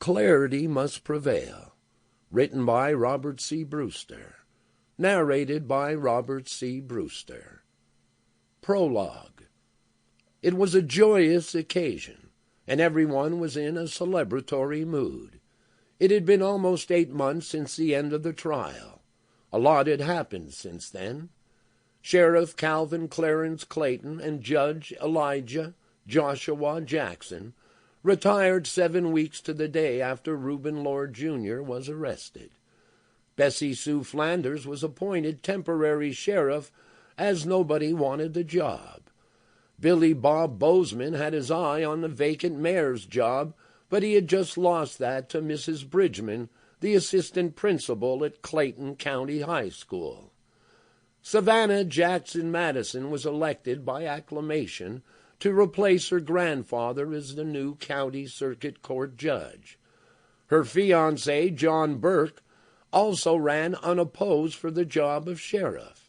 Clarity Must Prevail, written by Robert C. Brewster, narrated by Robert C. Brewster. Prologue. It was a joyous occasion, and everyone was in a celebratory mood. It had been almost 8 months since the end of the trial. A lot had happened since then. Sheriff Calvin Clarence Clayton and Judge Elijah Joshua Jackson retired 7 weeks to the day after Reuben Lord Jr. was arrested. Bessie Sue Flanders was appointed temporary sheriff as nobody wanted the job. Billy Bob Bozeman had his eye on the vacant mayor's job, but he had just lost that to Mrs. Bridgman, the assistant principal at Clayton County High School. Savannah Jackson Madison was elected by acclamation to replace her grandfather as the new county circuit court judge. Her fiancé, John Burke, also ran unopposed for the job of sheriff.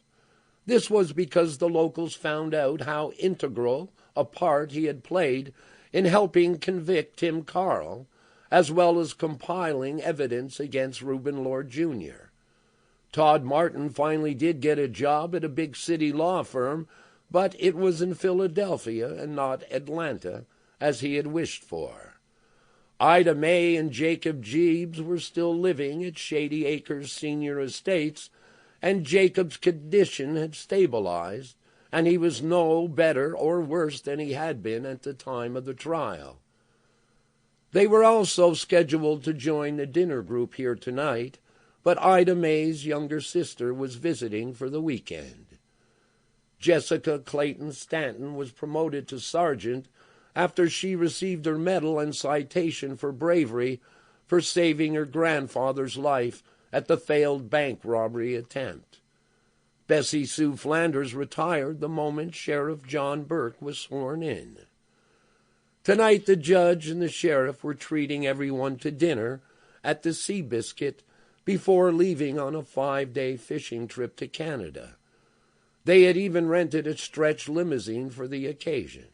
This was because the locals found out how integral a part he had played in helping convict Tim Carl, as well as compiling evidence against Reuben Lord Jr. Todd Martin finally did get a job at a big city law firm, but it was in Philadelphia and not Atlanta, as he had wished for. Ida May and Jacob Jeeves were still living at Shady Acres Senior Estates, and Jacob's condition had stabilized, and he was no better or worse than he had been at the time of the trial. They were also scheduled to join the dinner group here tonight, but Ida May's younger sister was visiting for the weekend. Jessica Clayton Stanton was promoted to sergeant after she received her medal and citation for bravery for saving her grandfather's life at the failed bank robbery attempt. Bessie Sue Flanders retired the moment Sheriff John Burke was sworn in. Tonight the judge and the sheriff were treating everyone to dinner at the Seabiscuit before leaving on a 5-day fishing trip to Canada. They had even rented a stretch limousine for the occasion.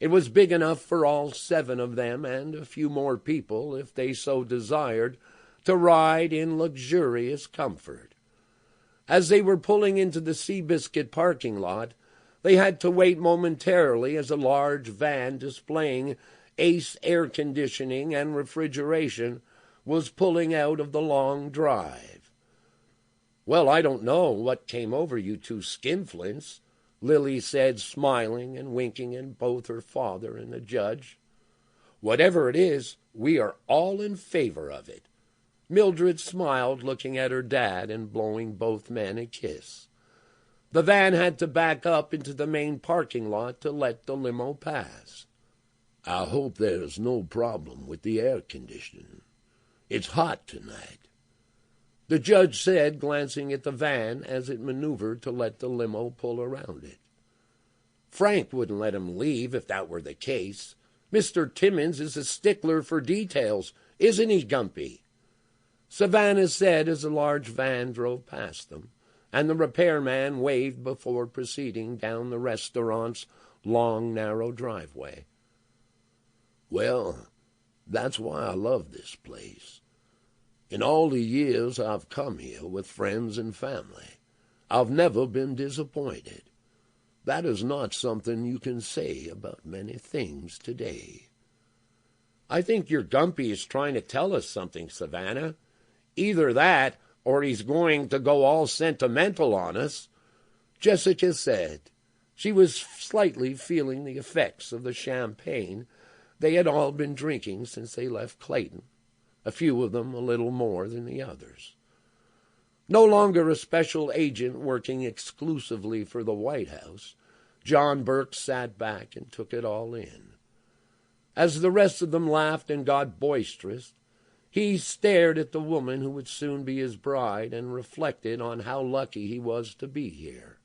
It was big enough for all 7 of them and a few more people, if they so desired, to ride in luxurious comfort. As they were pulling into the Seabiscuit parking lot, they had to wait momentarily as a large van displaying Ace air conditioning and refrigeration was pulling out of the long drive. "Well, I don't know what came over you 2 skinflints," Lily said, smiling and winking at both her father and the judge. "Whatever it is, we are all in favor of it." Mildred smiled, looking at her dad and blowing both men a kiss. The van had to back up into the main parking lot to let the limo pass. "I hope there's no problem with the air conditioning. It's hot tonight," the judge said, glancing at the van as it maneuvered to let the limo pull around it. "Frank wouldn't let him leave if that were the case. Mr. Timmons is a stickler for details, isn't he, Gumpy?" Savannah said as a large van drove past them, and the repairman waved before proceeding down the restaurant's long, narrow driveway. "Well, that's why I love this place. In all the years I've come here with friends and family, I've never been disappointed. That is not something you can say about many things today." "I think your Gumpy is trying to tell us something, Savannah. Either that, or he's going to go all sentimental on us," Jessica said. She was slightly feeling the effects of the champagne they had all been drinking since they left Clayton, a few of them a little more than the others. No longer a special agent working exclusively for the White House, John Burke sat back and took it all in. As the rest of them laughed and got boisterous, he stared at the woman who would soon be his bride and reflected on how lucky he was to be here.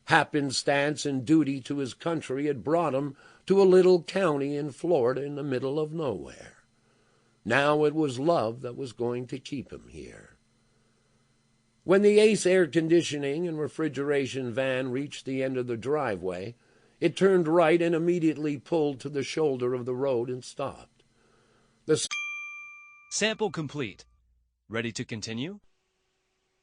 Happenstance and duty to his country had brought him to a little county in Florida in the middle of nowhere. Now it was love that was going to keep him here. When the Ace air conditioning and refrigeration van reached the end of the driveway, it turned right and immediately pulled to the shoulder of the road and stopped. The Sample complete. Ready to continue?